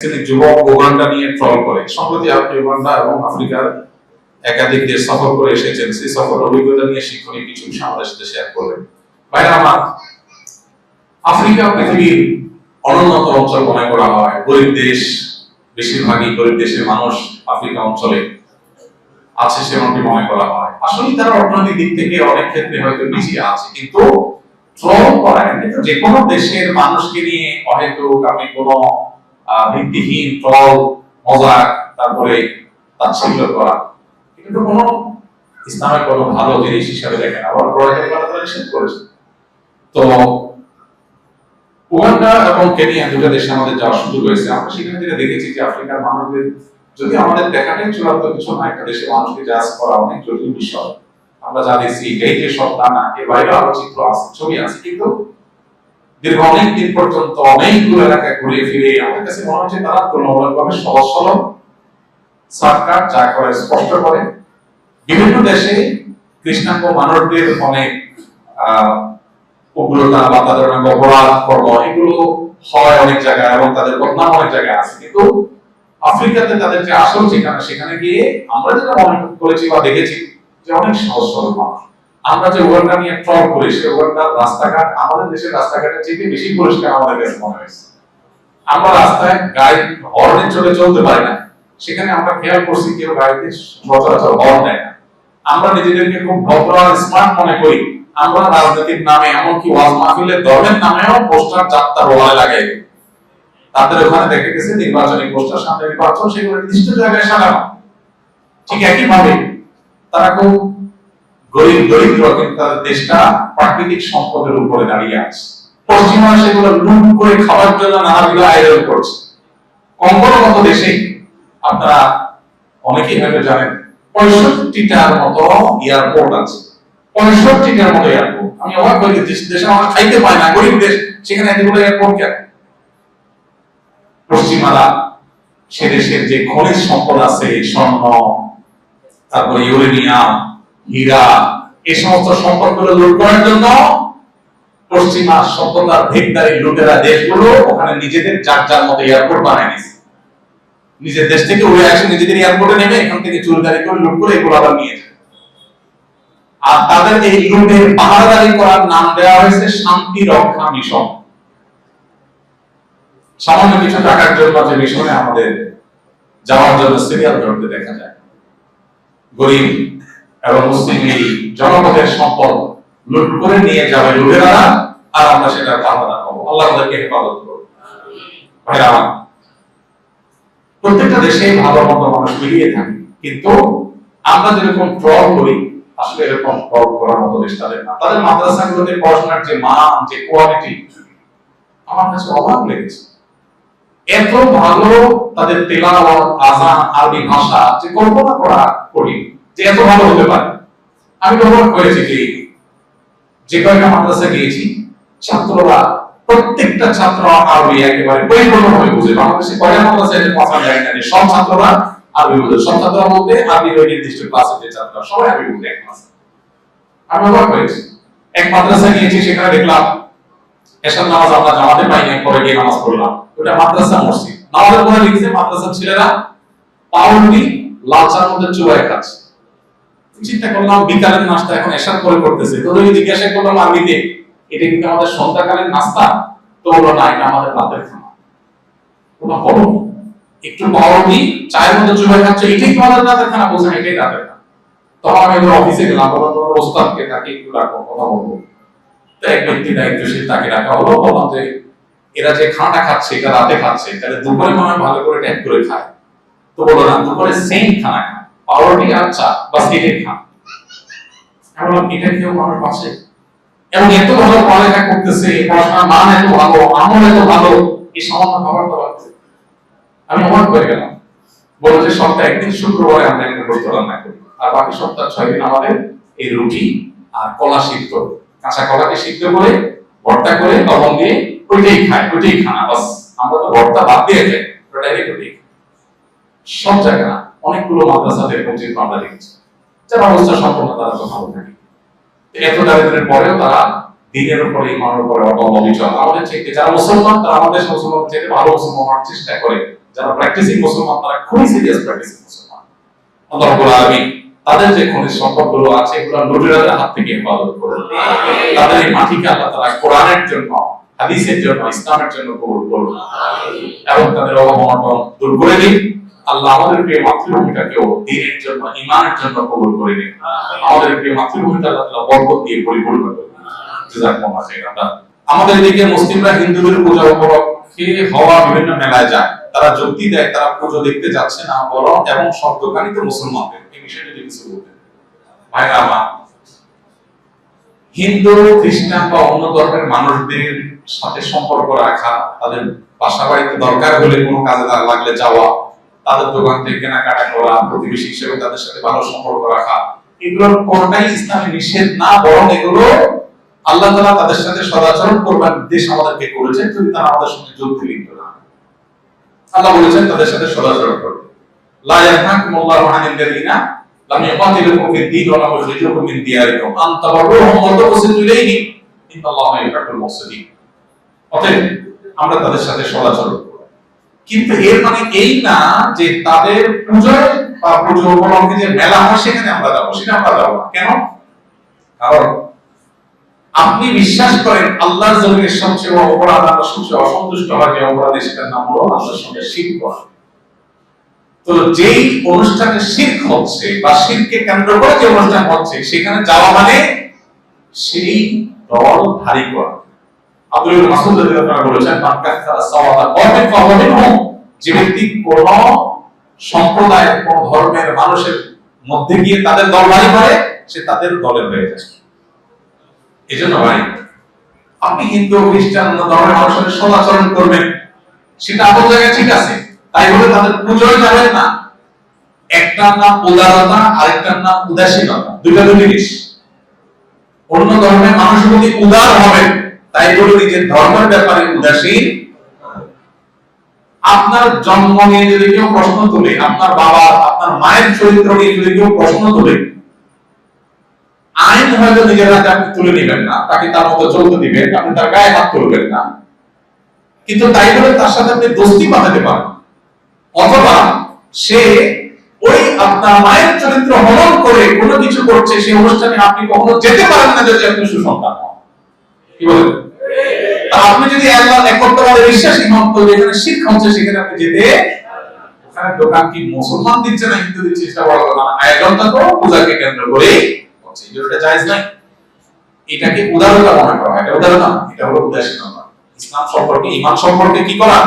যুবক উগান্ডা নিয়ে ট্রল করে। সম্প্রতি আপনি উগান্ডা এবং আফ্রিকার একাধিক দেশ সফর করে এসেছেন, সেই সফর অভিজ্ঞতা নিয়ে শিক্ষণীয় কিছু আমাদের সাথে শেয়ার করবেন। ভাইরা আমার, আফ্রিকা পৃথিবীর অনুন্নত অঞ্চল মনে করা হয়, গরিব দেশ, বেশিরভাগই গরিব দেশের মানুষ আফ্রিকা অঞ্চলে আছে সেমনটি মনে করা হয়। আসলে তারা অর্থনৈতিক দিক থেকে অনেক ক্ষেত্রে হয়তো পিছিয়ে আছে, কিন্তু ট্রল করা যে কোনো দেশের মানুষকে নিয়ে অহেতুক আপনি কোনো ভিত্তিহীন ট্রল, মজাক, তারপরে তাচ্ছিল্য করা, এটা তো কোনো ইসলামের কোনো ভালো জিনিস হিসাবে দেখেন। আবার নিষেধ করেছে। তো উগান্ডা এবং কেনিয়া দুটো দেশে আমাদের যাওয়ার সুযোগ হয়েছে। আমরা সেখানে থেকে দেখেছি যে আফ্রিকার মানুষদের, যদি আমাদের দেখাটাই চূড়ান্ত কিছু না, একটা দেশের মানুষকে জাজ করা অনেক জটিল বিষয়। আমরা যা দেখছি এই যে সব তা না, এর বাইরে আরো চিত্র আছে, ছবি আছে, কিন্তু দীর্ঘ অনেক দিন পর্যন্ত অনেকগুলো এলাকায় ঘুরে ফিরে আমাদের কাছে মনে হচ্ছে তারা তুলনামূলকভাবে সহজ সরল, সরকার যা করে স্পষ্ট করে। বিভিন্ন দেশে কৃষ্ণাঙ্গ মানুষদের অনেক উগ্রতা বা তাদের অনেক অপরাধ কর্ম এগুলো হয় অনেক জায়গায়, এবং তাদের বদনাম অনেক জায়গায় আছে। কিন্তু আফ্রিকাতে তাদের যে আসল ঠিকানা, সেখানে গিয়ে আমরা যেটা মনে করেছি বা দেখেছি যে অনেক সহজ সরল মানুষ। আমরা যে উগান্ডা নিয়ে ট্রল করি, সে উগান্ডার রাস্তাঘাট আমাদের দেশের রাস্তাঘাটের চেয়ে বেশি পরিষ্কার আমাদের কাছে মনে হয়েছে। আমরা রাস্তায় গাড়ি হর্নে চলে চলতে পারি না, সেখানে আমরা খেয়াল করছি কেউ গাড়িতে সচরাচর হর্ন দেয় না। আমরা নিজেদেরকে খুব ভদ্র আর স্মার্ট মনে করি। আমরা রাজনৈতিক নামে, এমনকি ওয়াজ মাহফিলের ধর্মের নামেও পোস্টার যাত্রা বলে লাগাই। তাদের ওখানে দেখা গেছে নির্বাচনী পোস্টার, সামনে নির্বাচন, সেগুলো নির্দিষ্ট জায়গায় সাজানো। ঠিক একই ভাবে তারা খুব গরিব দরিদ্র, কিন্তু তাদের দেশটা প্রাকৃতিক সম্পদের উপরে দাঁড়িয়ে আছে। পশ্চিমা সেগুলো লুট করে খাওয়ার জন্য নানাবিধ আয়োজন করছে। কঙ্গোর মতো দেশে আপনারা অনেকেই হয়তো জানেন 65টার মতো এয়ারপোর্ট আছে। 65টার মতো এয়ারপোর্ট। আমি অবাক হয়ে গেছি, দেশে আমরা খাইতে পাই না, গরিব দেশ, সেখানে এতগুলো এয়ারপোর্ট কেন? পশ্চিমারা সে দেশের যে খনিজ সম্পদ আছে, স্বর্ণ, তারপরে ইউরেনিয়াম, হীরা, এই সমস্ত সম্পদগুলো লুট করার জন্য পশ্চিমা সভ্যতার ভেগদারি লুটেরা দেশগুলো ওখানে নিজেদের যার যার মতো এয়ারপোর্ট বানায় নিয়েছে। নিজের দেশ থেকে উড়ে আসে, নিজেদের এয়ারপোর্টে নেমে এখান থেকে চুরিদারি করে লুট করে এগুলো আবার নিয়ে যায়। আর তাদের এই লুটের পাহারাদারি করার নাম দেওয়া হয়েছে শান্তি রক্ষা মিশন। সামান্য কিছু টাকার জন্য যে মিশনে আমাদের যাওয়ার জন্য সিরিয়াল ধরতে দেখা যায়, গরিব এবং মুসলিম এই জনপদের সম্পদ লুট করে নিয়ে যাবে লুটেরা, আর আমরা সেটা পাহারা পাবো। আল্লাহ আমাদেরকে হেফাজত করুন। ভাইরা আমার, প্রত্যেকটা দেশে ভালো মন্দ মানুষ মিলিয়ে থাকে, কিন্তু আমরা যেরকম ট্রল করি, আসলে এরকম ট্রল করার মতো দেশ তাদের না। তাদের মাদ্রাসাগুলোতে পড়াশোনার যে মান, যে কোয়ালিটি, আমার কাছে অবাক লেগেছে। এত ভালো তাদের তেলাওয়াত, আযান, আরবি ভাষা, যে কল্পনা করা কঠিন যে এত ভালো হতে পারে। আমি অবাক হয়েছি যে কয়েকটা মাদ্রাসা গিয়েছি, ছাত্ররা, প্রত্যেকটা ছাত্র আরবি একেবারে পরিপূর্ণভাবে বুঝে। বাংলাদেশে কয়টা মাদ্রাসা আছে কথা জানি না, সব ছাত্ররা আরবি বুঝে। সব ছাত্ররা বলতে আরবি ওই নির্দিষ্ট ক্লাসের যে ছাত্ররা সবাই আরবি বুঝে এক ক্লাসে। আমি অবাক হয়েছি। এক মাদ্রাসা গিয়েছি, সেখানে দেখলাম এশার নামাজ আমরা জামাতে পাই না, পরে গিয়ে নামাজ পড়লাম। ওটা মাদ্রাসা মসজিদ। নামাজের পরে লিখেছে মাদ্রাসার ছেলেরা পাউরুটি লাল চার মধ্যে চুবাই খাচ্ছে। চিন্তা করলাম বিকালের নাস্তা এখন এশার পরে করতেছে। তো আমি জিজ্ঞাসা করলাম আরবিতে, এটা কিন্তু আমাদের সন্ধ্যাকালীন নাস্তা? তো বললো না, এটা আমাদের রাতের খানা। ওটা বলো একটু পাউরুটি চায়ের মধ্যে চুবাই খাচ্ছে, এটাই কি আমাদের রাতের খানা? বলছেন এটাই রাতের খানা। তখন আমি অফিসে গেলাম, বললাম ওস্তাদকে, তাকে একটু রাখো, কথা বলবো। তো এক ব্যক্তি দায়িত্বশীল, তাকে রাখা হলো। বললাম যে এরা যে খানাটা খাচ্ছে এটা রাতে খাচ্ছে, তাহলে দুপুরে মনে হয় ভালো করে ট্যাগ করে খায়। তো বললো না, দুপুরে সেম খানা খায়, পাউরুটি আর চা, বাস এটাই খান। আমি বললাম এটা কেউ মানুষ আছে? এবং এত ভালো পড়ালেখা করতেছে, পড়াশোনার মান এত ভালো, আমল এত ভালো, এই সামান্য খাবার দাবার। আমি অবাক হয়ে গেলাম। বললো যে সপ্তাহে একদিন শুক্রবারে আমরা একটা গোস্ত রান্না করি, আর বাকি সপ্তাহ 6 দিন আমাদের এই রুটি আর কলা সিদ্ধ, কাঁচা কলাকে সিদ্ধ করে ভর্তা করে লবণ দিয়ে ওইটাই খায়, ওইটাই খানা। বাস আমরা তো ভর্তা বাদ দিয়ে খাই, ডাইরেক্ট ওইটাই। সব জায়গা অনেকগুলো মাদ্রাসাতে এরকম চিত্র আমরা দেখেছি, যার অবস্থা সম্পূর্ণ তারা তো ভালো থাকে। এত দারিদ্রের পরেও তারা দিনের উপরে, ইমানের উপরে অটল অবিচল। আমাদের থেকে যারা মুসলমান, তারা আমাদের মুসলমান থেকে ভালো মুসলমান হওয়ার চেষ্টা করে। যারা প্র্যাকটিসিং মুসলমান তারা খুবই সিরিয়াস প্র্যাকটিসিং মুসলমান। আল্লাহ রাব্বুল আলামিন তাদের যে খনিজ সম্পদগুলো আছে এগুলো লুটেরাদের হাত থেকে হেফাজত করুন। তাদের এই মাটিকে আল্লাহ তাআলা কোরআনের জন্য, হাদিসের জন্য, ইসলামের জন্য কবুল করুন এবং তাদের অবমাননা দূর করে দিন। আল্লাহ আমাদের প্রিয় মাতৃভূমিটাকেও দ্বীনের জন্য, ঈমানের জন্য কবুল করে দিন। আমাদের প্রিয় মাতৃভূমিটা আল্লাহ তাআলা বরকত দিয়ে পরিপূর্ণ করুন। জাযাকুমুল্লাহ খাইরান। আমাদের দিকে মুসলিমরা হিন্দুদের পূজা উপলক্ষে হওয়া বিভিন্ন মেলায় যায়, তারা যুক্তি দেয় তারা পুজো দেখতে যাচ্ছে না, বরং এবং সব দোকানই তো মুসলমানদের। এই বিষয়টা যদি কিছু বলতেন ভাইরা আমার, হিন্দু, খ্রিস্টান বা অন্য ধর্মের মানুষদের সাথে সম্পর্ক রাখা, তাদের বাসা বাড়িতে দরকার হলে কোনো কাজে লাগলে যাওয়া, তাদের দোকান থেকে কেনাকাটা করা, প্রতিবেশী হিসেবে তাদের সাথে ভালো সম্পর্ক রাখা, এগুলোর কোনটাই ইসলামে নিষেধ না, বরং এগুলো আল্লাহ তাআলা তাদের সাথে সদাচরণ করবার নির্দেশ আমাদেরকে করেছেন যদি তারা আমাদের সঙ্গে যুদ্ধে লিপ্ত না। আল্লাহ বলেছেন তাদের সাথে সদাচরণ করবে। লা ইয়ানহাকুমুল্লাহু আনিল লাযিনা লাম ইউকাতিলুকুম ফিদ-দীন ওয়া লাম ইখরিজুকুম মিন দিয়ারিকুম আন তাবাররুহুম ওয়া তুকসিতু ইলাইহিম ইন্নাল্লাহা ইউহিব্বুল মুহসিনিন। অতএব আমরা তাদের সাথে সদাচরণ করব, কিন্তু এর মানে এই না যে তাদের পূজায় বা পুজো উপলক্ষে যে মেলা হয় সেখানে আমরা যাব, সেটা আমরা যাব না। কেন? কারণ আপনি বিশ্বাস করেন আল্লাহর জমিনের সবচেয়ে বড় অপরাধ, আল্লাহ সবচেয়ে অসন্তুষ্ট হয় যে অপরাধে, সেটার নাম হলো আল্লাহর সঙ্গে শিরক করা। তো যেই অনুষ্ঠানে শিরক হচ্ছে বা শিরককে কেন্দ্র করে যে অনুষ্ঠান হচ্ছে সেখানে যাওয়া মানে সেই দল ভারী করা। আব্দুল মাসউদ রাদিয়াল্লাহু আনহু বলেছেন, মান কাসসারা সাওয়াতা কওমিন ফাহুয়া মিনহুম, যে ব্যক্তি কোন সম্প্রদায়ের, কোন ধর্মের মানুষের মধ্যে গিয়ে তাদের দল ভারী করে সে তাদের দলের হয়ে যায়। এজন্য ভাই, আপনি হিন্দু, খ্রিস্টান, অন্য ধর্মের মানুষের সদাচরণ করবেন, সেটা আপনার জায়গায় ঠিক আছে, তাই বলে তাদের পুজোয় যাবেন না। একটার নাম উদারতা, আরেকটার নাম উদাসীনতা, দুইটা দুই জিনিস। অন্য ধর্মের মানুষ যদি উদার হবেন তাই বলে নিজের ধর্মের ব্যাপারে উদাসীন। আপনার জন্ম নিয়ে যদি কেউ প্রশ্ন তোলে, আপনার বাবা, আপনার মায়ের চরিত্র নিয়ে যদি কেউ প্রশ্ন তোলে, আইন হয়তো নিজের হাতে আপনি তুলে নেবেন না, তাকে তার মতো চলতে দিবেন, আপনি তার গায়ে হাত তুলবেন না, কিন্তু তাই বলে তার সাথে আপনি দোস্তি বাঁধাতে পারেন। অথবা সে ওই আপনার মায়ের চরিত্র হনন করে কোনো কিছু করছে, সেই অনুষ্ঠানে আপনি কখনো যেতে পারেন না যদি আপনি সুসন্তান হন। কি বলেন? আপনি যদি আল্লাহর একত্ববাদে বিশ্বাসী হন, তো যেখানে শিরক হচ্ছে সেখানে আপনি যেতে, ওখানে দোকান কি মুসলমান দিচ্ছে না হিন্দু দিচ্ছে সেটা বড় কথা না, আয়োজনটা তো পূজাকে কেন্দ্র করে হচ্ছে, এটা জায়েজ নাই। এটাকে উদারতা মনে করা হয়, এটা উদারতা না, এটা হলো উদাসীনতা। ইসলাম সম্পর্কে, ঈমান সম্পর্কে কি করা?